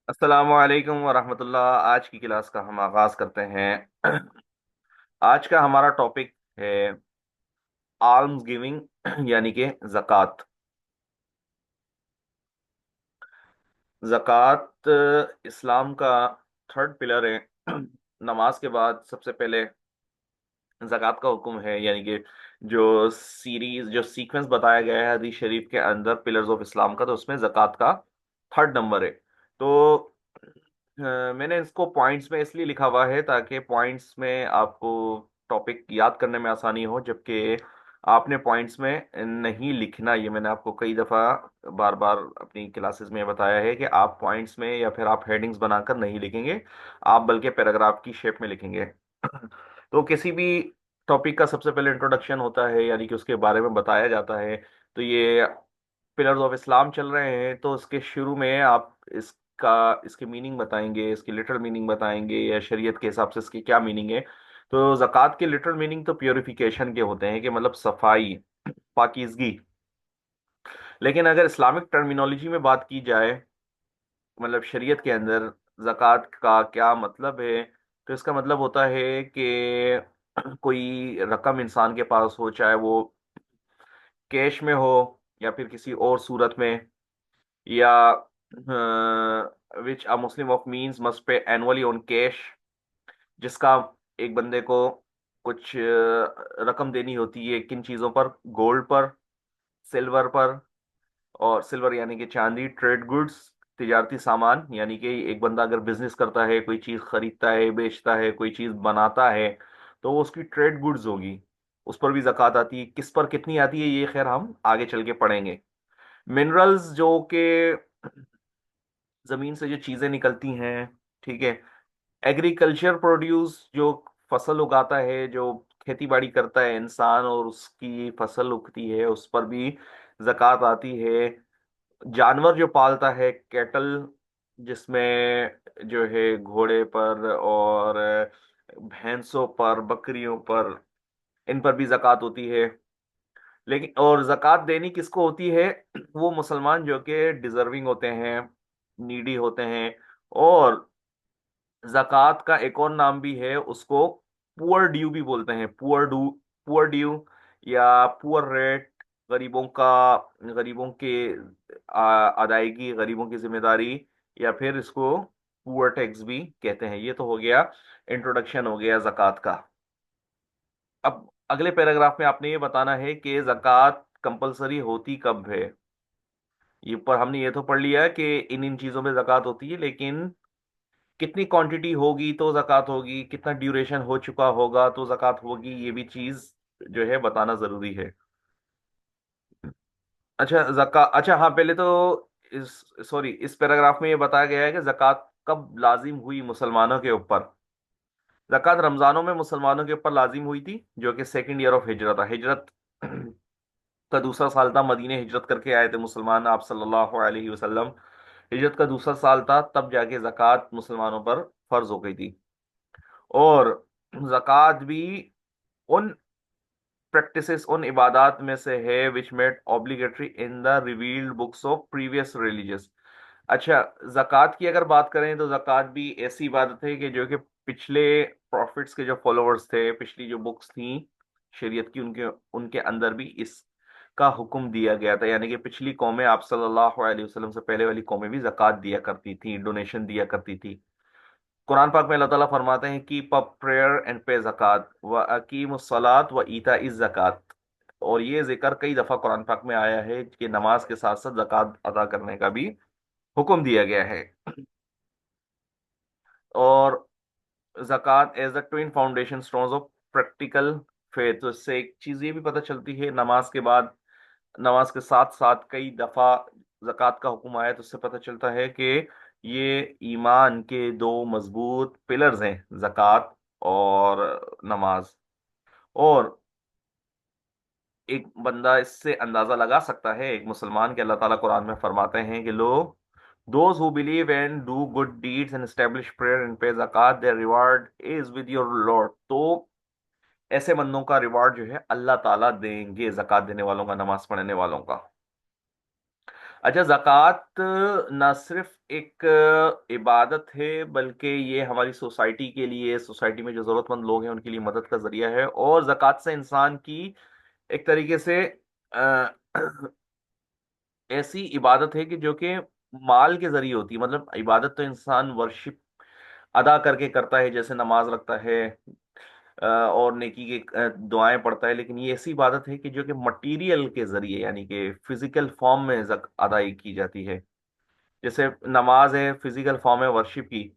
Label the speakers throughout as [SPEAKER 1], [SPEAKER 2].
[SPEAKER 1] अस्सलाम वालेकुम वरहमतुल्लाह। आज की क्लास का हम आगाज करते हैं। आज का हमारा टॉपिक है आल्म्स गिविंग यानी कि ज़कात। ज़कात इस्लाम का थर्ड पिलर है। नमाज के बाद सबसे पहले ज़कात का हुक्म है, यानी कि जो सीक्वेंस बताया गया है हदीस शरीफ के अंदर पिलर्स ऑफ इस्लाम का, तो उसमें ज़कात का थर्ड नंबर है। तो मैंने इसको पॉइंट्स में इसलिए लिखा हुआ है ताकि पॉइंट्स में आपको टॉपिक याद करने में आसानी हो, जबकि आपने पॉइंट्स में नहीं लिखना। ये मैंने आपको कई दफ़ा बार बार अपनी क्लासेस में बताया है कि आप पॉइंट्स में या फिर आप हेडिंग्स बनाकर नहीं लिखेंगे, आप बल्कि पैराग्राफ की शेप में लिखेंगे। तो किसी भी टॉपिक का सबसे पहले इंट्रोडक्शन होता है, यानी कि उसके बारे में बताया जाता है। तो ये पिलर्स ऑफ इस्लाम चल रहे हैं, तो उसके शुरू में आप इसके मीनिंग बताएंगे, इसकी लिटरल मीनिंग बताएंगे या शरीयत के हिसाब से इसकी क्या मीनिंग है। तो ज़कात के लिटरल मीनिंग तो प्योरिफिकेशन के होते हैं, कि मतलब सफाई, पाकीज़गी। लेकिन अगर इस्लामिक टर्मिनोलॉजी में बात की जाए, मतलब शरीयत के अंदर ज़कात का क्या मतलब है, तो इसका मतलब होता है कि कोई रकम इंसान के पास हो, चाहे वो कैश में हो या फिर किसी और सूरत में, या which a Muslim of means must pay annually on cash, जिसका एक बंदे को कुछ रकम देनी होती है किन चीज़ों पर? गोल्ड पर, सिल्वर पर। और सिल्वर यानी कि चांदी, ट्रेड गुड्स, तिजारती सामान, यानी कि एक बंदा अगर बिजनेस करता है, कोई चीज़ खरीदता है, बेचता है, कोई चीज़ बनाता है, तो वो उसकी ट्रेड गुड्स होगी, उस पर भी ज़कात आती है। किस पर कितनी आती है ये खैर हम आगे चल के पढ़ेंगे। मिनरल्स, जो कि ज़मीन से जो चीज़ें निकलती हैं, ठीक है। एग्रीकल्चर प्रोड्यूस, जो फसल उगाता है, जो खेती बाड़ी करता है इंसान और उसकी फसल उगती है, उस पर भी ज़कात आती है। जानवर जो पालता है, कैटल, जिसमें जो है घोड़े पर और भैंसों पर, बकरियों पर, इन पर भी ज़कात होती है। लेकिन और ज़कात देनी किसको होती है? वो मुसलमान जो कि डिजर्विंग होते हैं, नीडी होते हैं। और ज़कात का एक और नाम भी है, उसको पुअर ड्यू भी बोलते हैं। पुअर ड्यू या पुअर रेट, गरीबों का, गरीबों के अदायगी, गरीबों की जिम्मेदारी, या फिर इसको पुअर टैक्स भी कहते हैं। ये तो हो गया, इंट्रोडक्शन हो गया ज़कात का। अब अगले पैराग्राफ में आपने ये बताना है कि ज़कात कंपलसरी होती कब है। ये पर हमने ये तो पढ़ लिया कि इन इन चीज़ों में ज़कात होती है, लेकिन कितनी क्वांटिटी होगी तो ज़कात होगी, कितना ड्यूरेशन हो चुका होगा तो ज़कात होगी, ये भी चीज़ जो है बताना ज़रूरी है। अच्छा, हाँ, पहले तो इस सॉरी इस पैराग्राफ में ये बताया गया है कि ज़कात कब लाजिम हुई मुसलमानों के ऊपर। ज़कात रमज़ानों में मुसलमानों के ऊपर लाजिम हुई थी, जो कि सेकंड ईयर ऑफ हिजरत था। हिजरत का दूसरा साल था, मदीने हिजरत करके आए थे मुसलमान, आप सल्लल्लाहु अलैहि वसल्लम। हिजरत का दूसरा साल था, तब जाके ज़कात मुसलमानों पर फर्ज हो गई थी। और ज़कात भी उन प्रैक्टिसेस, उन इबादात में से है which made obligatory in the revealed books of previous religious. अच्छा, ज़कात की अगर बात करें तो ज़कात भी ऐसी इबादत है कि जो कि पिछले प्रॉफिट्स के जो फॉलोअर्स थे, पिछली जो बुक्स थी शरीयत की, उनके उनके अंदर भी इसका हुक्म दिया गया था। यानी कि पिछली कौमें, आप सल्लल्लाहु अलैहि वसल्लम से पहले वाली कौमें भी ज़कात दिया करती थी, डोनेशन दिया करती थी। कुरान पाक में अल्लाह ताला फरमाते हैं कि keep up prayer and pay ज़कात व अकीमुस सलात व ईता इज ज़कात। और ये जिक्र कई दफ़ा कुरान पाक में आया है कि नमाज के साथ साथ ज़कात अदा करने का भी हुक्म दिया गया है। और ज़कात as the twin foundation stones of practical faith. तो इससे एक चीज़ ये भी पता चलती है, नमाज के बाद, नमाज के साथ साथ कई दफ़ा ज़कात का हुक्म आया, तो उससे पता चलता है कि ये ईमान के दो मजबूत पिलर्स हैं, ज़कात और नमाज। और एक बंदा इससे अंदाज़ा लगा सकता है, एक मुसलमान, के अल्लाह ताला कुरान में फरमाते हैं कि लोग, those who believe and do good deeds and establish prayer and pay ज़कात, their reward is with your lord. तो ऐसे बंदों का रिवार्ड जो है अल्लाह ताला देंगे, ज़कात देने वालों का, नमाज पढ़ने वालों का। अच्छा, ज़कात ना सिर्फ एक इबादत है, बल्कि ये हमारी सोसाइटी के लिए, सोसाइटी में जो ज़रूरतमंद लोग हैं उनके लिए मदद का ज़रिया है। और ज़कात से इंसान की एक तरीके से अ, ऐसी इबादत है कि जो कि माल के जरिए होती है। मतलब इबादत तो इंसान वर्शिप अदा करके करता है, जैसे नमाज रखता है और नेकी के दुआएं पढ़ता है, लेकिन ये ऐसी इबादत है कि जो कि मटेरियल के जरिए, यानी कि फिजिकल फॉर्म में अदाई की जाती है। जैसे नमाज है, फिजिकल फॉर्म है वर्शिप की,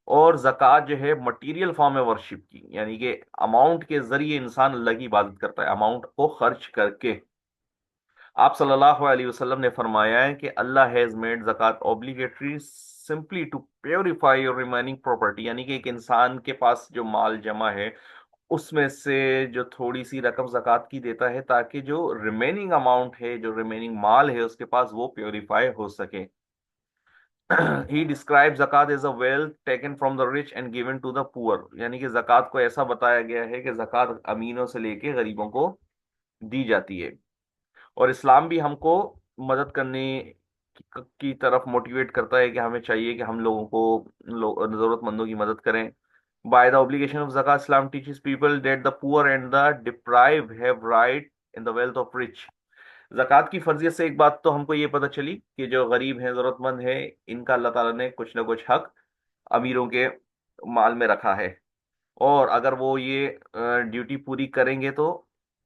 [SPEAKER 1] और जक़ात जो है मटेरियल फॉर्म है वर्शिप की, यानी कि अमाउंट के जरिए इंसान अल्लाह की इबादत करता है, अमाउंट को खर्च करके। आप सल्लल्लाहु अलैहि वसल्लम ने फरमाया है कि अल्लाह हैज मेड ज़कात obligatory simply to purify your remaining property, यानी कि एक इंसान के पास जो माल जमा है उसमें से जो थोड़ी सी रकम ज़कात की देता है, ताकि जो रिमेनिंग अमाउंट है, जो रिमेनिंग माल है उसके पास, वो प्योरीफाई हो सके। He describe zakat as a wealth taken from the rich and given to the poor, यानी कि जक़ात को ऐसा बताया गया है कि जक़ात अमीनों से लेके गरीबों को दी जाती है। और इस्लाम भी हमको मदद करने की तरफ मोटिवेट करता है कि हमें चाहिए कि हम लोगों को जरूरतमंदों की मदद करें। By the obligation of zakat, Islam teaches people that the poor and the deprived have right in the wealth of rich. ज़कात की फर्जियत से एक बात तो हमको ये पता चली कि जो गरीब हैं, जरूरतमंद हैं, इनका अल्लाह ताला ने कुछ ना कुछ हक अमीरों के माल में रखा है। और अगर वो ये ड्यूटी पूरी करेंगे तो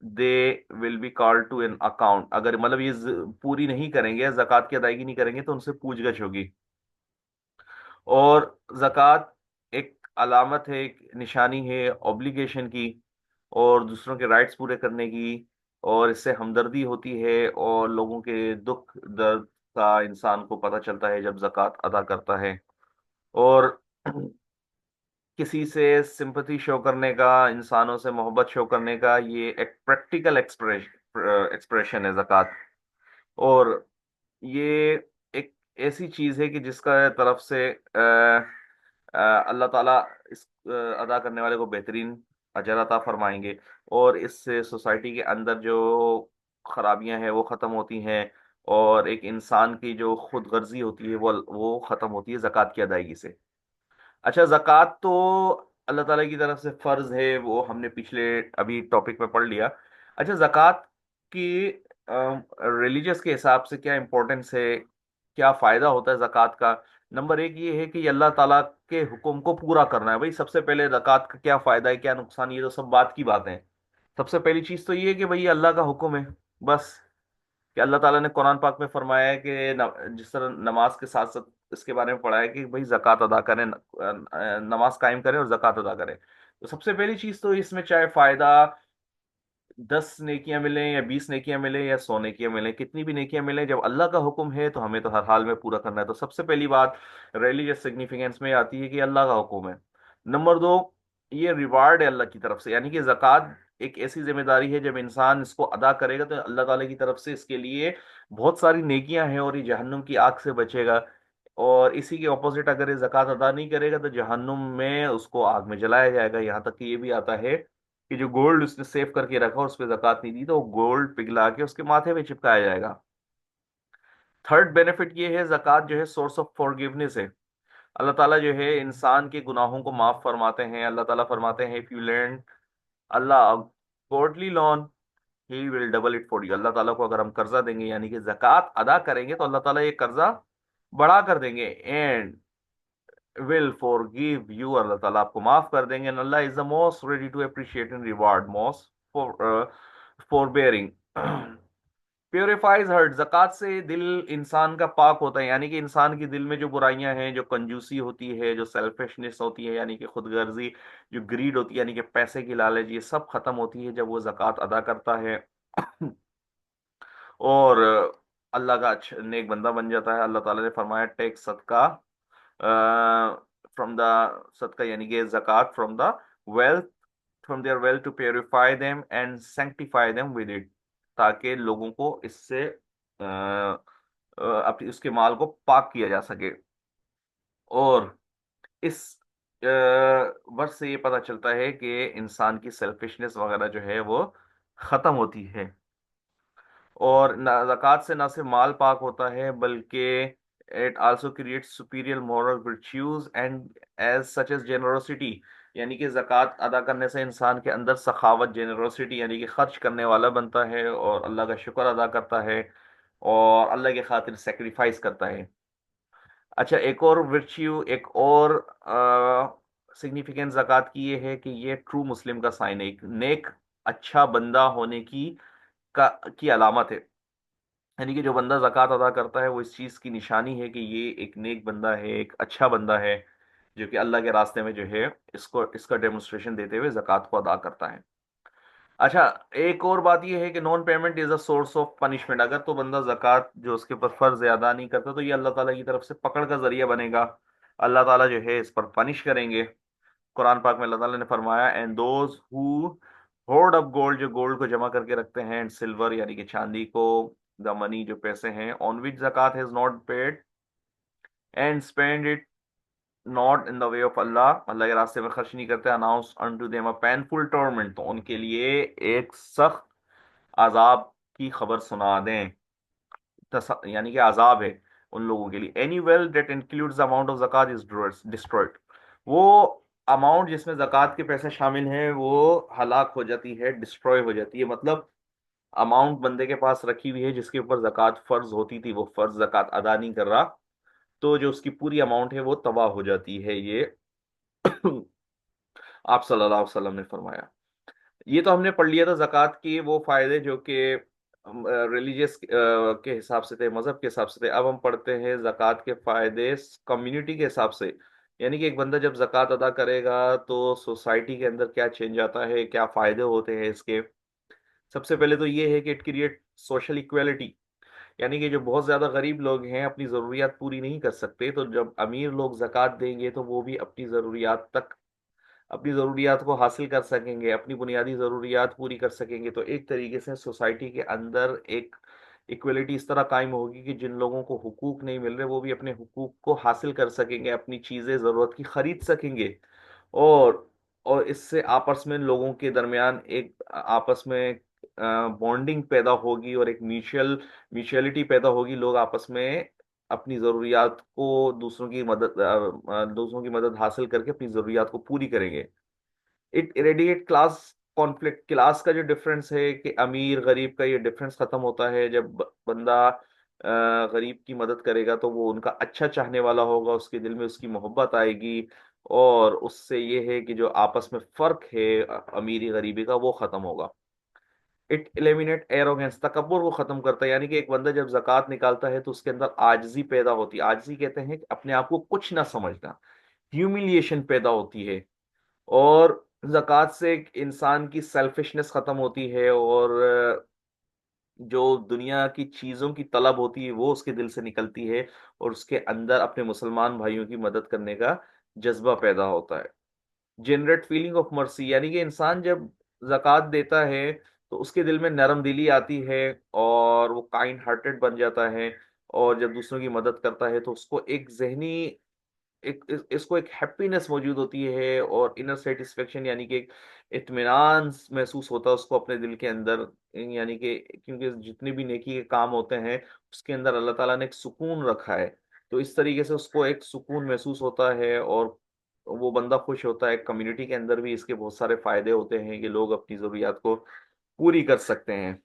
[SPEAKER 1] they will be called to an account. अगर मतलब ये पूरी नहीं करेंगे, जक़ात की अदायगी नहीं करेंगे, तो उनसे पूछगछ होगी। और जक़ात एक अलामत है, एक निशानी है ऑब्लिगेशन की, और दूसरों के राइट्स पूरे करने की। और इससे हमदर्दी होती है, और लोगों के दुख दर्द का इंसान को पता चलता है जब जक़ात अदा करता है। और किसी से सिंपथी शो करने का, इंसानों से मोहब्बत शो करने का, ये एक प्रैक्टिकल एक्सप्रेशन है ज़कात। और ये एक ऐसी चीज है कि जिसका तरफ से अल्लाह ताला इस अदा करने वाले को बेहतरीन अजर अता फरमाएंगे। और इससे सोसाइटी के अंदर जो खराबियां हैं वो ख़त्म होती हैं, और एक इंसान की जो खुद गर्जी होती है वो ख़त्म होती है ज़कात की अदायगी से। अच्छा, जक़ात तो अल्लाह ताला की तरफ से फर्ज है, वो हमने पिछले अभी टॉपिक में पढ़ लिया। अच्छा, जक़ात की रिलीजियस के हिसाब से क्या इंपॉर्टेंस है, क्या फायदा होता है जक़ात का? नंबर एक ये है कि ये अल्लाह ताला के हुक्म को पूरा करना है। भाई, सबसे पहले जक़ात का क्या फायदा है, क्या नुकसान, ये तो सब बात की बातें हैं। सबसे पहली चीज तो ये है कि भाई ये अल्लाह का हुक्म है, बस। कि अल्लाह ताला ने कुरान पाक में फरमाया है कि जिस तरह नमाज के साथ साथ इसके बारे में पढ़ा है कि भाई जक़ात अदा करें, नमाज कायम करें और जक़ात अदा करें। तो सबसे पहली चीज तो इसमें चाहे फायदा 10 नेकियां मिले या 20 नेकियां मिले या 100 नेकियां मिले, कितनी भी नेकियां मिले, जब अल्लाह का हुक्म है तो हमें तो हर हाल में पूरा करना है। तो सबसे पहली बात रिलीजियस सिग्निफिकेंस में आती है कि अल्लाह का हुक्म है। नंबर दो, ये रिवार्ड है अल्लाह की तरफ से, यानी कि जक़ात एक ऐसी जिम्मेदारी है, जब इंसान इसको अदा करेगा तो अल्लाह ताला की तरफ से इसके लिए बहुत सारी नेकियां हैं, और ये जहन्नुम की आग से बचेगा। और इसी के ऑपोजिट, अगर ये जक़ात अदा नहीं करेगा तो जहन्नुम में उसको आग में जलाया जाएगा। यहाँ तक कि ये भी आता है कि जो गोल्ड उसने सेव करके रखा उस पर जक़ात नहीं दी तो वो गोल्ड पिघला के उसके माथे पे चिपकाया जाएगा। थर्ड बेनिफिट ये है, जक़ात जो है सोर्स ऑफ फॉरगिवनेस है। अल्लाह ताला जो है इंसान के गुनाहों को माफ फरमाते हैं। अल्लाह ताला फरमाते हैं, if you lend Allah godly loan, he will double it for you. Allah ताला को अगर हम कर्जा देंगे, यानी कि जक़ात अदा करेंगे, तो अल्लाह ताला ये कर्जा बढ़ा कर देंगे, and will forgive you, Allah ताला आपको माफ कर देंगे। And Allah is the most ready to appreciate and reward, most forbearing. Purifies heart, जक़ात से दिल इंसान का पाक होता है, यानी कि इंसान के दिल में जो बुराइयां हैं, जो कंजूसी होती है, जो सेल्फिशनेस होती है, यानी कि खुदगर्जी, जो ग्रीड होती है, यानी कि पैसे की लालच, ये सब खत्म होती है जब वो जक़ात अदा करता है। और अल्लाह का अच्छा नेक बंदा बन जाता है। अल्लाह ताला ने फरमाया, टेक सदका फ्रॉम द, सदका यानी कि जक़ात from the wealth, from their wealth to purify them and sanctify them with it, ताकि लोगों को इससे अपने उसके माल को पाक किया जा सके। और इस वर्ष से ये पता चलता है कि इंसान की सेल्फिशनेस वगैरह जो है वो खत्म होती है। और ज़कात से ना सिर्फ माल पाक होता है, बल्कि it also creates superior moral virtues and as such as generosity. यानी कि ज़कात अदा करने से इंसान के अंदर सखावत, जेनरोसिटी यानी कि खर्च करने वाला बनता है, और अल्लाह का शुक्र अदा करता है, और अल्लाह के खातिर सेक्रीफाइस करता है। अच्छा, एक और वर्च्यू, एक और सिग्निफिकेंस ज़कात की ये है कि ये ट्रू मुस्लिम का साइन है, एक नेक अच्छा बंदा होने का की अलामत है। यानी कि जो बंदा ज़कात अदा करता है वो इस चीज़ की निशानी है कि ये एक नेक बंदा है, एक अच्छा बंदा है, जो कि अल्लाह के रास्ते में जो है इसको इसका डेमोन्स्ट्रेशन देते हुए ज़कात को अदा करता है। अच्छा, एक और बात यह है कि non payment is a source of punishment. अगर तो बंदा ज़कात जो उसके ऊपर फर्ज है अदा नहीं करता, तो ये अल्लाह ताला की तरफ से पकड़ का जरिया बनेगा। अल्लाह ताला जो है इस पर पनिश करेंगे। कुरान पाक में अल्लाह ताला ने फरमाया, and those who horde up gold, जो गोल्ड को जमा करके रखते हैं, एंड सिल्वर यानी कि चांदी को, द मनी जो पैसे हैं, on which zakat has not paid and spend it not in the way of Allah, Allah के रास्ते में खर्च नहीं करते, announce unto them a painful torment, तो उनके लिए एक सख्त अजाब की खबर सुना दें। यानी कि अजाब है उन लोगों के लिए। Any wealth that includes amount of zakat is destroyed, वो अमाउंट जिसमें जक़ात के पैसे शामिल हैं वो हलाक हो जाती है, डिस्ट्रॉय हो जाती है। मतलब अमाउंट बंदे के पास रखी हुई है जिसके ऊपर जक़ात फर्ज होती थी, वो फर्ज जक़ात अदा नहीं कर रहा, तो जो उसकी पूरी अमाउंट है वो तबाह हो जाती है। ये आप सल्लल्लाहु अलैहि वसल्लम ने फरमाया। ये तो हमने पढ़ लिया था जक़ात के वो फायदे जो कि रिलीजियस के हिसाब से थे, मजहब के हिसाब से थे। अब हम पढ़ते हैं जक़ात के फायदे कम्युनिटी के हिसाब से। यानी कि एक बंदा जब जक़ात अदा करेगा तो सोसाइटी के अंदर क्या चेंज आता है, क्या फायदे होते हैं इसके। सबसे पहले तो ये है कि इट क्रिएट सोशल इक्वेलिटी। यानी कि जो बहुत ज्यादा गरीब लोग हैं अपनी जरूरियात पूरी नहीं कर सकते, तो जब अमीर लोग जक़ात देंगे तो वो भी अपनी ज़रूरियात को हासिल कर सकेंगे, अपनी बुनियादी ज़रूरियात पूरी कर सकेंगे। तो एक तरीके से सोसाइटी के अंदर एक इक्वलिटी इस तरह कायम होगी कि जिन लोगों को हुकूक नहीं मिल रहे वो भी अपने हुकूक को हासिल कर सकेंगे, अपनी चीज़ें ज़रूरत की खरीद सकेंगे। और और इससे आपस में लोगों के दरमियान एक आपस में बॉन्डिंग पैदा होगी, और एक म्यूचुअलिटी पैदा होगी। लोग आपस में अपनी ज़रूरियात को दूसरों की मदद हासिल करके अपनी ज़रूरियात को पूरी करेंगे। It irradiate class conflict, class का जो डिफरेंस है कि अमीर गरीब का, ये डिफरेंस खत्म होता है जब बंदा गरीब की मदद करेगा, तो वो उनका अच्छा चाहने वाला होगा, उसके दिल में उसकी मोहब्बत आएगी, और उससे ये है कि जो आपस में फर्क है अमीरी गरीबी का वो खत्म होगा। इट एलिमिनेट एरोगेंस, तकब्बुर को खत्म करता है। यानी कि एक बंदा जब जक़ात निकालता है तो उसके अंदर आजिज़ी पैदा होती है। आजिज़ी कहते हैं कि अपने आप को कुछ ना समझना, ह्यूमिलिएशन पैदा होती है। और जक़ात से एक इंसान की सेल्फिशनेस खत्म होती है, और जो दुनिया की चीजों की तलब होती है वो उसके दिल से निकलती है, और उसके अंदर अपने मुसलमान भाइयों की मदद करने का जज्बा पैदा होता है। जनरेट फीलिंग ऑफ मर्सी, यानी कि इंसान जब जक़ात देता है तो उसके दिल में नरम दिली आती है, और वो काइंड हार्टेड बन जाता है। और जब दूसरों की मदद करता है तो उसको एक जहनी इसको एक हैप्पीनेस मौजूद होती है, और इनर सेटिस्फेक्शन, यानी कि एक इत्मीनान महसूस होता है उसको अपने दिल के अंदर। यानी कि क्योंकि जितने भी नेकी के काम होते हैं उसके अंदर अल्लाह ताला ने एक सुकून रखा है, तो इस तरीके से उसको एक सुकून महसूस होता है, और वो बंदा खुश होता है। कम्युनिटी के अंदर भी इसके बहुत सारे फायदे होते हैं कि लोग अपनी ज़रूरियात को पूरी कर सकते हैं।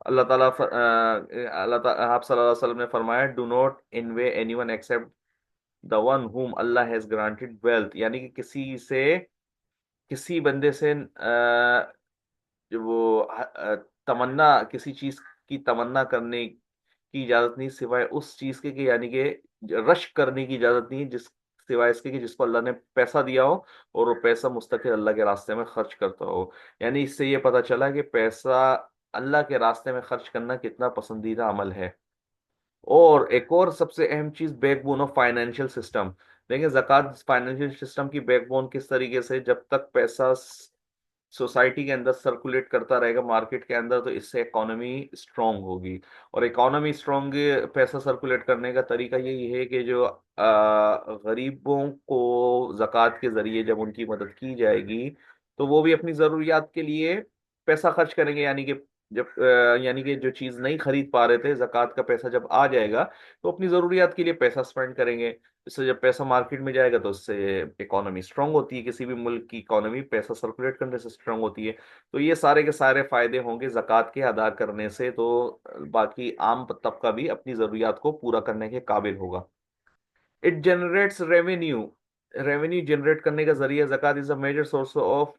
[SPEAKER 1] अल्लाह ताला, आप सल्लल्लाहु अलैहि वसल्लम ने फरमाया, do not envy anyone except the one whom Allah has granted wealth. यानी कि किसी बंदे से जो वो तमन्ना, किसी चीज की तमन्ना करने की इजाजत नहीं सिवाय उस चीज के कि, यानी कि रश करने की इजाजत नहीं जिस सिवाय इसके कि जिसको अल्लाह ने पैसा दिया हो, और वो पैसा मुस्तकिल अल्लाह के रास्ते में खर्च करता हो। यानी इससे ये पता चला कि पैसा अल्लाह के रास्ते में खर्च करना कितना पसंदीदा अमल है। और एक और सबसे अहम चीज, बैकबोन ऑफ फाइनेंशियल सिस्टम। देखिए ज़कात फाइनेंशियल सिस्टम की बैकबोन किस तरीके से, जब तक पैसा सोसाइटी के अंदर सर्कुलेट करता रहेगा मार्केट के अंदर, तो इससे इकोनॉमी स्ट्रांग होगी। और इकोनॉमी स्ट्रांग, पैसा सर्कुलेट करने का तरीका यही है कि जो गरीबों को ज़कात के जरिए जब उनकी मदद की जाएगी, तो वो भी अपनी ज़रूरियात के लिए पैसा खर्च करेंगे। यानी कि जब यानी कि जो चीज नहीं खरीद पा रहे थे, जक़ात का पैसा जब आ जाएगा तो अपनी जरूरियात के लिए पैसा स्पेंड करेंगे। इससे जब पैसा मार्केट में जाएगा तो उससे इकोनॉमी स्ट्रांग होती है, किसी भी मुल्क की इकोनॉमी पैसा सर्कुलेट करने से स्ट्रांग होती है। तो ये सारे के सारे फायदे होंगे जक़ात के अदा करने से, तो बाकी आम तबका भी अपनी जरूरियात को पूरा करने के काबिल होगा। It generates revenue, revenue generate करने का जरिया। Zakat is a major source of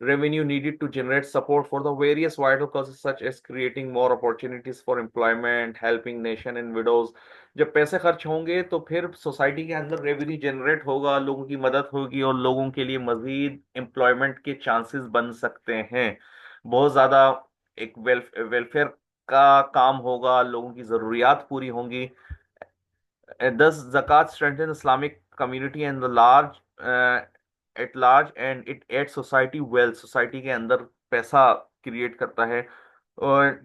[SPEAKER 1] revenue needed to generate support for the various vital causes such as creating more opportunities for employment, helping nation and widows। जब पैसे खर्च होंगे तो फिर society के अंदर रेवेन्यू जनरेट होगा, लोगों की मदद होगी और लोगों के लिए मजीद एम्प्लॉयमेंट के चांसेस बन सकते हैं। बहुत ज़्यादा एक वेलफेयर का काम होगा, लोगों की ज़रूरियात पूरी होंगी। Thus, zakat strengthens Islamic community and the large at large, and it adds society wealth। society के अंदर पैसा क्रिएट करता है, और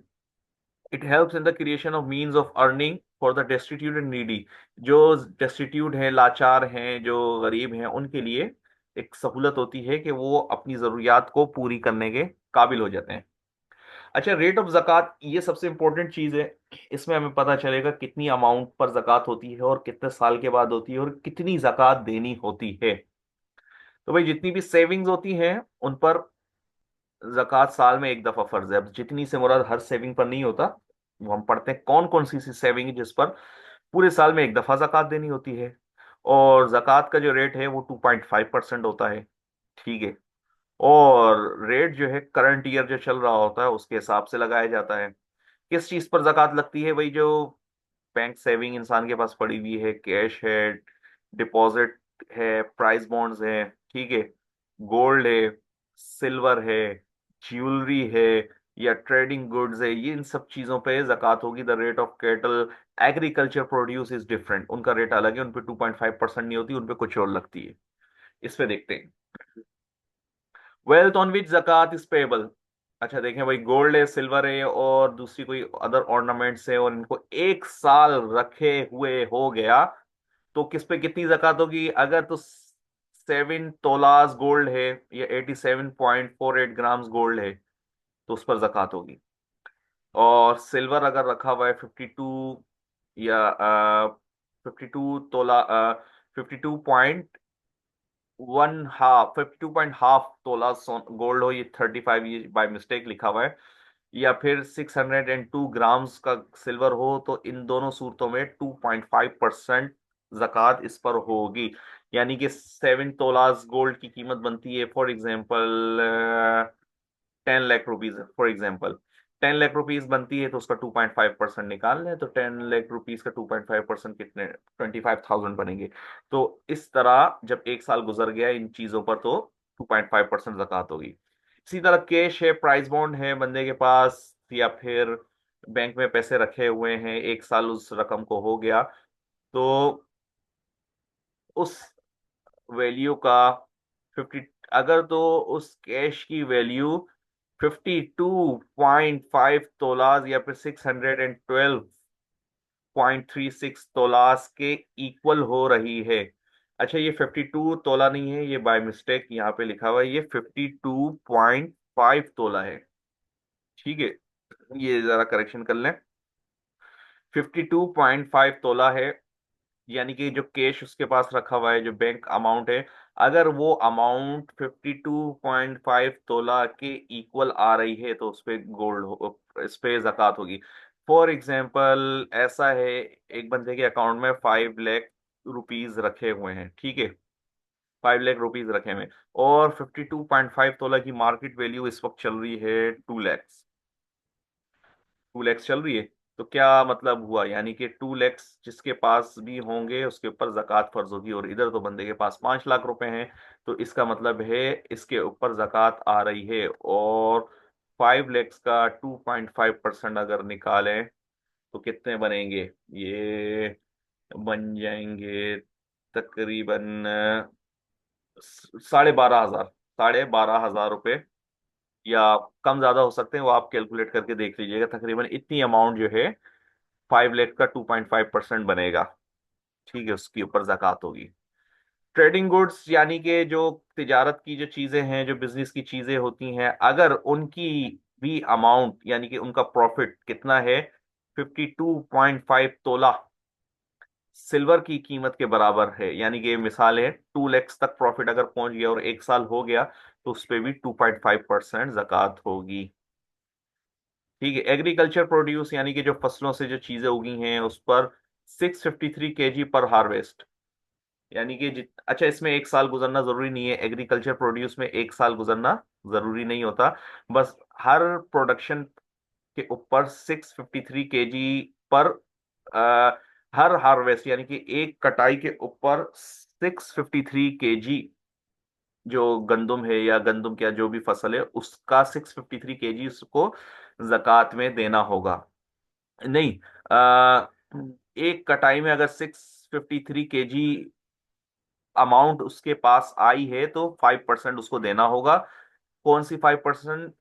[SPEAKER 1] it helps in the creation of means of earning for the destitute and needy। जो destitute हैं, लाचार हैं, जो गरीब हैं, उनके लिए एक सहूलत होती है कि वो अपनी ज़रूरियात को पूरी करने के काबिल हो जाते हैं। अच्छा, रेट ऑफ जक़ात ये सबसे इंपॉर्टेंट चीज है। इसमें हमें पता चलेगा कितनी अमाउंट पर जक़ात होती है और कितने साल के बाद होती है और कितनी जक़ात देनी होती है। तो भाई जितनी भी सेविंग्स होती हैं उन पर जक़ात साल में एक दफा फर्ज है। अब जितनी से मुराद हर सेविंग पर नहीं होता, वो हम पढ़ते हैं कौन कौन सी सेविंग है जिस पर पूरे साल में एक दफा जक़ात देनी होती है। और जक़ात का जो रेट है वो 2.5% होता है। ठीक है। और रेट जो है करंट ईयर जो चल रहा होता है उसके हिसाब से लगाया जाता है। किस चीज पर जक़ात लगती है भाई? जो बैंक सेविंग इंसान के पास पड़ी हुई है, कैश है, डिपॉजिट है, प्राइस बॉन्ड्स है, ठीक है, गोल्ड है, सिल्वर है, ज्वेलरी है, या ट्रेडिंग गुड्स है, ये इन सब चीजों पे जक़ात होगी। The rate of cattle agriculture produce is different, उनका रेट अलग है, उन पे 2.5% नहीं होती, उन पे कुछ और लगती है। इस पे देखते हैं। Wealth on which zakat is payable. अच्छा देखें भाई, गोल्ड है, सिल्वर है और दूसरी कोई अदर ऑर्नामेंट्स है, और इनको एक साल रखे हुए हो गया तो किस पे कितनी जक़ात होगी? अगर तो 7 तोलास गोल्ड है या 87.48 ग्राम्स गोल्ड है तो उस पर जक़ात होगी। और सिल्वर अगर रखा हुआ है 52 या 52 तोला, 52.5 तोला गोल्ड हो, ये 35 ये बाय मिस्टेक लिखा हुआ है, या फिर 602 ग्राम्स का सिल्वर हो, तो इन दोनों सूरतों में 2.5% जक़ात इस पर होगी। यानी कि 7 तोलास गोल्ड की कीमत बनती है for example 10 lakh rupees. For example 10 lakh rupees बनती है तो उसका 2.5% निकाल लें, तो 10 लाख रुपीज का 2.5% कितने? 25,000 बनेंगे। तो इस तरह जब एक साल गुजर गया इन चीजों पर तो 2.5% जक़ात होगी। इसी तरह कैश है, प्राइस बॉन्ड है बंदे के पास, या फिर बैंक में पैसे रखे हुए हैं, एक साल उस रकम को हो गया तो उस वैल्यू का 50, अगर तो उस कैश की वैल्यू 52.5 तोलास या फिर 612.36 तोलास के इक्वल हो रही है। अच्छा, ये 52 तोला नहीं है, ये बाय मिस्टेक यहाँ पे लिखा हुआ है, ये 52.5 तोला है। ठीक है, ये जरा करेक्शन कर लें। 52.5 तोला है, यानी कि जो कैश उसके पास रखा हुआ है, जो बैंक अमाउंट है, अगर वो अमाउंट 52.5 तोला के इक्वल आ रही है तो उस पे गोल्ड हो, इस पे जक़ात होगी। फॉर एग्जाम्पल ऐसा है, एक बंदे के अकाउंट में 5 लाख रुपीज रखे हुए हैं, ठीक है, 5 लाख रुपीज रखे हुए हैं, और 52.5 तोला की मार्केट वैल्यू इस वक्त चल रही है 2 लैक्स, 2 लैक्स चल रही है। तो क्या मतलब हुआ? यानी कि 2 लैक्स जिसके पास भी होंगे उसके ऊपर जक़ात फर्ज होगी, और इधर तो बंदे के पास 5 लाख रुपए हैं, तो इसका मतलब है इसके ऊपर जक़ात आ रही है। और 5 लैक्स का 2.5% अगर निकालें तो कितने बनेंगे? ये बन जाएंगे तकरीबन 12,500, 12,500 रुपए, या कम ज्यादा हो सकते हैं, वो आप कैलकुलेट करके देख लीजिएगा। तकरीबन इतनी अमाउंट जो है 5 लाख का 2.5% बनेगा। ठीक है, उसके ऊपर जक़ात होगी। ट्रेडिंग गुड्स यानी कि जो तिजारत की जो चीजें हैं, जो बिजनेस की चीजें होती हैं, अगर उनकी भी अमाउंट यानी कि उनका प्रॉफिट कितना है, 52.5 तोला सिल्वर की कीमत के बराबर है। यानी कि मिसाल है 2 लाख तक प्रॉफिट अगर पहुंच गया और 1 साल हो गया तो उस पर भी 2.5% जक़ात होगी। ठीक है। एग्रीकल्चर प्रोड्यूस यानी कि जो फसलों से जो चीजें उगी हैं उस पर 653 kg पर हार्वेस्ट। यानी कि अच्छा, इसमें 1 साल गुजरना जरूरी नहीं है, एग्रीकल्चर प्रोड्यूस में 1 साल गुजरना जरूरी नहीं होता। बस हर प्रोडक्शन के ऊपर 653 kg पर आ, हर हार्वेस्ट यानी कि एक कटाई के ऊपर 653 kg जो गंदुम है या गंदुम क्या जो भी फसल है उसका 653 kg उसको जक़ात में देना होगा। नहीं, आ, एक कटाई में अगर 653 kg अमाउंट उसके पास आई है तो 5% उसको देना होगा। कौन सी 5%?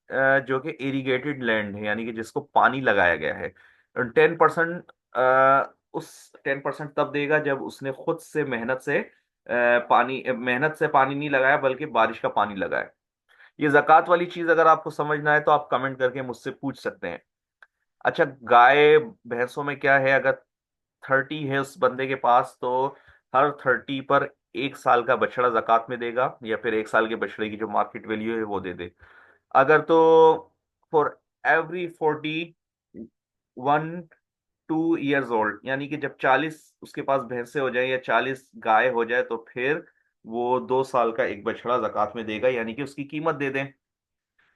[SPEAKER 1] जो कि इरिगेटेड लैंड है यानी कि जिसको पानी लगाया गया है। 10% उस 10% तब देगा जब उसने खुद से मेहनत से पानी नहीं लगाया बल्कि बारिश का पानी लगाया। ये जक़ात वाली चीज अगर आपको समझना है तो आप कमेंट करके मुझसे पूछ सकते हैं। अच्छा, गाय भैंसों में क्या है, अगर 30 है उस बंदे के पास तो हर 30 पर 1 साल का बछड़ा जक़ात में देगा, या फिर 1 साल के बछड़े की जो मार्केट वैल्यू है वो दे दे। अगर तो फॉर एवरी 41 2 years ओल्ड यानी कि जब 40 उसके पास भैंसे हो जाए या 40 गाय हो जाए तो फिर वो 2 साल का एक बछड़ा जक़ात में देगा, यानी कि उसकी कीमत दे दें।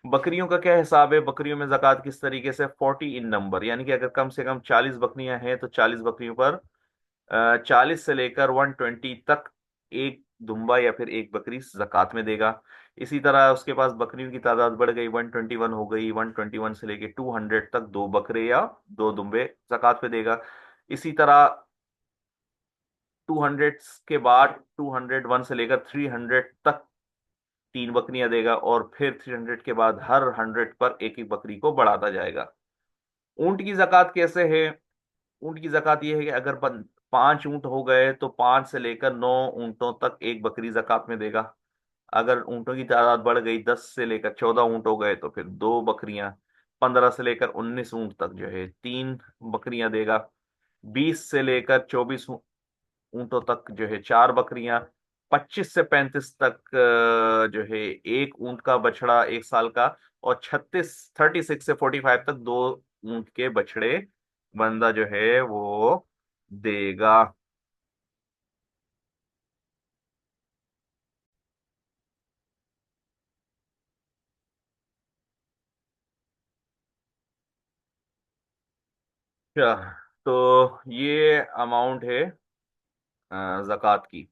[SPEAKER 1] बकरियों का क्या हिसाब है? बकरियों में जक़ात किस तरीके से, 40 इन नंबर, यानी कि अगर कम से कम 40 बकरियां हैं तो 40 बकरियों पर 40 से लेकर 120 तक एक दुम्बा या फिर एक बकरी जक़ात में देगा। इसी तरह उसके पास बकरियों की तादाद बढ़ गई, 121 हो गई, 121 से लेकर 200 तक 2 बकरे या 2 दुम्बे जक़ात पे देगा। इसी तरह 200 के बाद 201 से लेकर 300 तक 3 बकरियां देगा, और फिर 300 के बाद हर 100 पर एक एक बकरी को बढ़ाता जाएगा। ऊंट की जक़ात कैसे है? ऊंट की जक़ात यह है कि अगर 5 ऊंट हो गए तो 5 से लेकर 9 ऊंटों तक एक बकरी जक़ात में देगा। अगर ऊंटों की तादाद बढ़ गई, 10 से लेकर 14 ऊंट हो गए तो फिर 2 बकरियां। 15 से लेकर 19 ऊंट तक जो है 3 बकरियां देगा। 20 से लेकर 24 ऊंटों तक जो है 4 बकरियां। 25 से 35 तक जो है एक ऊंट का बछड़ा 1 साल का। और 36 से 45 तक 2 ऊंट के बछड़े बंदा जो है वो देगा। अच्छा, तो ये अमाउंट है जक़ात की।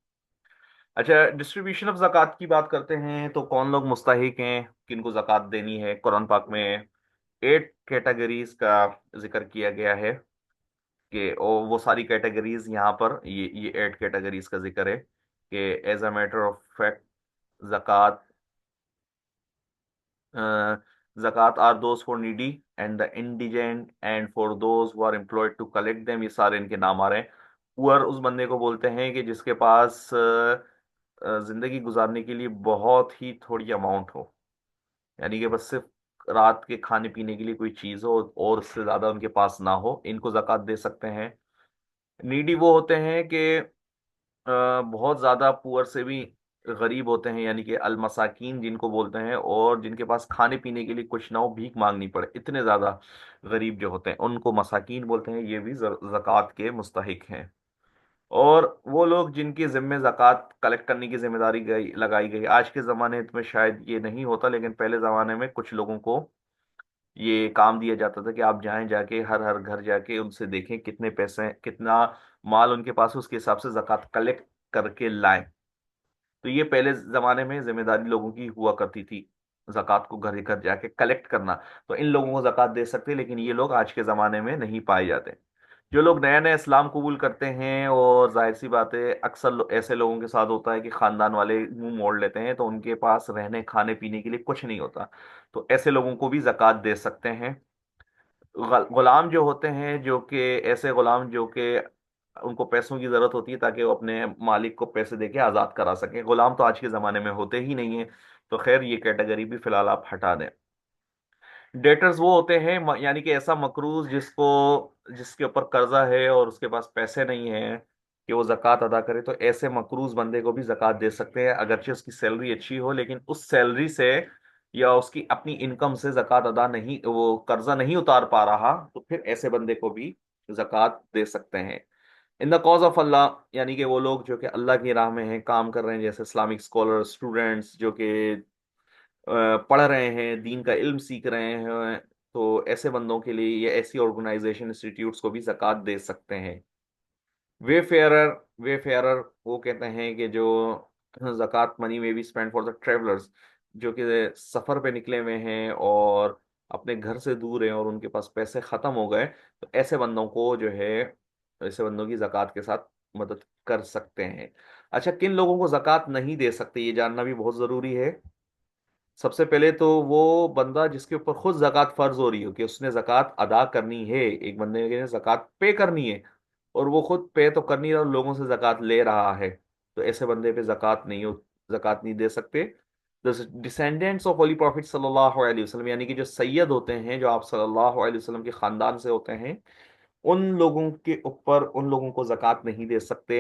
[SPEAKER 1] अच्छा, डिस्ट्रीब्यूशन ऑफ जक़ात की बात करते हैं तो कौन लोग मुस्तहिक हैं, किनको जक़ात देनी है? कुरान पाक में 8 कैटेगरीज का जिक्र किया गया है कि वो सारी कैटेगरीज यहाँ पर ये 8 कैटेगरीज का जिक्र है कि as a matter of fact zakat zakat are those for needy and the indigent and for those who are employed to collect them, ये सारे इनके नाम आ रहे हैं। पुअर उस बंदे को बोलते हैं कि जिसके पास जिंदगी गुजारने के लिए बहुत ही थोड़ी अमाउंट हो, यानी कि बस सिर्फ रात के खाने पीने के लिए कोई चीज हो और उससे ज्यादा उनके पास ना हो, इनको जक़ात दे सकते हैं। नीडी वो होते हैं कि बहुत ज्यादा पुअर से भी गरीब होते हैं, यानी कि अलमसाकीन जिनको बोलते हैं, और जिनके पास खाने पीने के लिए कुछ ना हो, भीख मांगनी पड़े, इतने ज्यादा गरीब जो होते हैं उनको मसाकीन बोलते हैं। ये भी ज़कात के मुस्तहिक हैं। और वो लोग जिनकी जिम्मे ज़कात कलेक्ट करने की जिम्मेदारी लगाई गई, आज के ज़माने में शायद ये नहीं होता लेकिन पहले ज़माने में कुछ लोगों को ये काम दिया जाता था कि आप जाएं, जाके हर हर घर जाके उनसे देखें कितने पैसे कितना माल उनके पास है, उसके हिसाब से ज़कात कलेक्ट करके लाएं। तो ये पहले ज़माने में जिम्मेदारी लोगों की हुआ करती थी, ज़कात को घर घर जाके कलेक्ट करना। तो इन लोगों को ज़कात दे सकते हैं, लेकिन ये लोग आज के ज़माने में नहीं पाए जाते। जो लोग नया नया इस्लाम कबूल करते हैं, और जाहिर सी बात है अक्सर ऐसे लोगों के साथ होता है कि खानदान वाले मुंह मोड़ लेते हैं तो उनके पास रहने खाने पीने के लिए कुछ नहीं होता, तो ऐसे लोगों को भी जक़ात दे सकते हैं। गुलाम जो होते हैं, जो कि ऐसे गुलाम जो कि उनको पैसों की जरूरत होती है ताकि वो अपने मालिक को पैसे देके आज़ाद करा सकें, गुलाम तो आज के ज़माने में होते ही नहीं है, तो खैर ये कैटेगरी भी फिलहाल आप हटा दें। डेटर्स वो होते हैं यानी कि ऐसा मकरूज जिसके ऊपर कर्जा है और उसके पास पैसे नहीं है कि वो जक़ात अदा करे, तो ऐसे मकरूज बंदे को भी जक़ात दे सकते हैं, अगरचे उसकी सैलरी अच्छी हो, लेकिन उस सैलरी से या उसकी अपनी इनकम से जक़ात अदा नहीं, वो कर्जा नहीं उतार पा रहा, तो फिर ऐसे बंदे को भी जक़ात दे सकते हैं। इन द कॉज ऑफ अल्लाह, यानी कि वो लोग जो कि अल्लाह की राह में हैं, काम कर रहे हैं, जैसे इस्लामिक स्कॉलर, स्टूडेंट्स जो कि पढ़ रहे हैं, दीन का इल्म सीख रहे हैं, तो ऐसे बंदों के लिए ये ऐसी ऑर्गेनाइजेशन, इंस्टीट्यूट्स को भी ज़कात दे सकते हैं। वेफेयरर, वेफेयरर वो कहते हैं कि जो ज़कात मनी में भी स्पेंड फॉर द ट्रेवलर्स, जो कि सफ़र पे निकले हुए हैं और अपने घर से दूर हैं और उनके पास पैसे ख़त्म हो गए, तो ऐसे बंदों को जो है, ऐसे बंदों की ज़कात के साथ मदद कर सकते हैं। अच्छा, किन लोगों को ज़कात नहीं दे सकते, ये जानना भी बहुत ज़रूरी है। सबसे पहले तो वो बंदा जिसके ऊपर खुद जक़ात फर्ज हो रही हो, कि उसने जक़ात अदा करनी है, एक बंदे ने जक़ात पे करनी है और वो खुद पे तो कर नहीं रहा और लोगों से जक़ात ले रहा है, तो ऐसे बंदे पे जक़ात नहीं दे सकते। डिसेंडेंट्स ऑफ होली प्रॉफिट सल्लल्लाहु अलैहि वसल्लम, यानी कि जो सैयद होते हैं, जो आप सल्लल्लाहु अलैहि वसल्लम के खानदान से होते हैं, उन लोगों के ऊपर, उन लोगों को जक़ात नहीं दे सकते।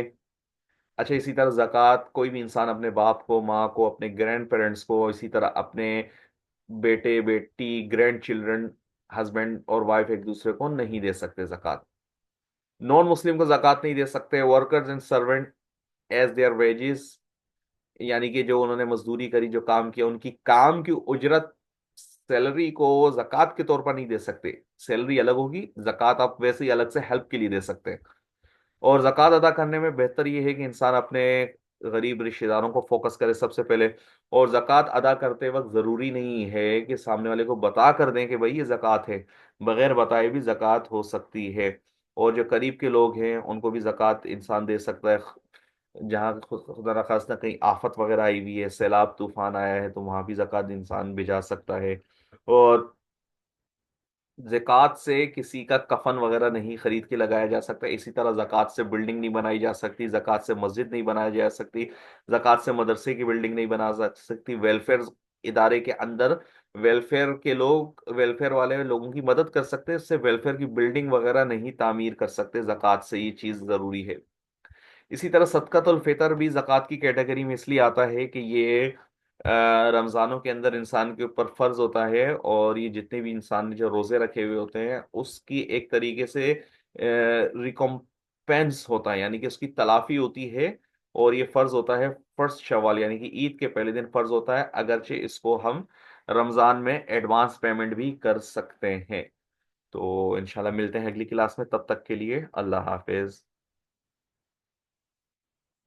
[SPEAKER 1] अच्छा, इसी तरह जक़ात कोई भी इंसान अपने बाप को, माँ को, अपने ग्रैंड पेरेंट्स को, इसी तरह अपने बेटे बेटी, ग्रैंड चिल्ड्रन, हस्बैंड और वाइफ एक दूसरे को नहीं दे सकते जक़ात। नॉन मुस्लिम को जक़ात नहीं दे सकते। Workers and servant as their wages, यानी कि जो उन्होंने मजदूरी करी, जो काम किया, उनकी काम की उजरत, सैलरी को जक़ात के तौर पर नहीं दे सकते। सैलरी अलग होगी, जक़ात आप वैसे ही अलग से हेल्प के लिए दे सकते हैं। और जक़ात अदा करने में बेहतर ये है कि इंसान अपने गरीब रिश्तेदारों को फोकस करे सबसे पहले। और जक़ात अदा करते वक्त ज़रूरी नहीं है कि सामने वाले को बता कर दें कि भाई ये जक़ात है, बगैर बताए भी जक़ात हो सकती है। और जो करीब के लोग हैं उनको भी जक़ात इंसान दे सकता है। जहाँ खुदा न खास्ता कहीं आफत वगैरह आई हुई है, सैलाब तूफान आया है, तो वहाँ भी जक़ात इंसान भिजा सकता है। और ज़कात से किसी का कफन वगैरह नहीं खरीद के लगाया जा सकता, इसी तरह ज़कात से बिल्डिंग नहीं बनाई जा सकती, ज़कात से मस्जिद नहीं बनाई जा सकती, ज़कात से मदरसे की बिल्डिंग नहीं बना जा सकती। वेलफेयर इदारे के अंदर वेलफेयर वाले लोगों की मदद कर सकते हैं, इससे वेलफेयर की बिल्डिंग वगैरह नहीं तामीर कर सकते, ज़कात से ये चीज़ ज़रूरी है। इसी तरह सदक़तुल फ़ितर भी ज़कात की कैटेगरी में इसलिए आता है कि ये रमज़ानों के अंदर इंसान के ऊपर फ़र्ज होता है, और ये जितने भी इंसान ने जो रोज़े रखे हुए होते हैं उसकी एक तरीके से रिकम्पेंस होता है, यानी कि उसकी तलाफ़ी होती है। और ये फ़र्ज होता है फर्स्ट शवाल, यानी कि ईद के पहले दिन फ़र्ज होता है, अगरचे इसको हम रमज़ान में एडवांस पेमेंट भी कर सकते हैं। तो इंशाल्लाह मिलते हैं अगली क्लास में, तब तक के लिए अल्लाह हाफिज़।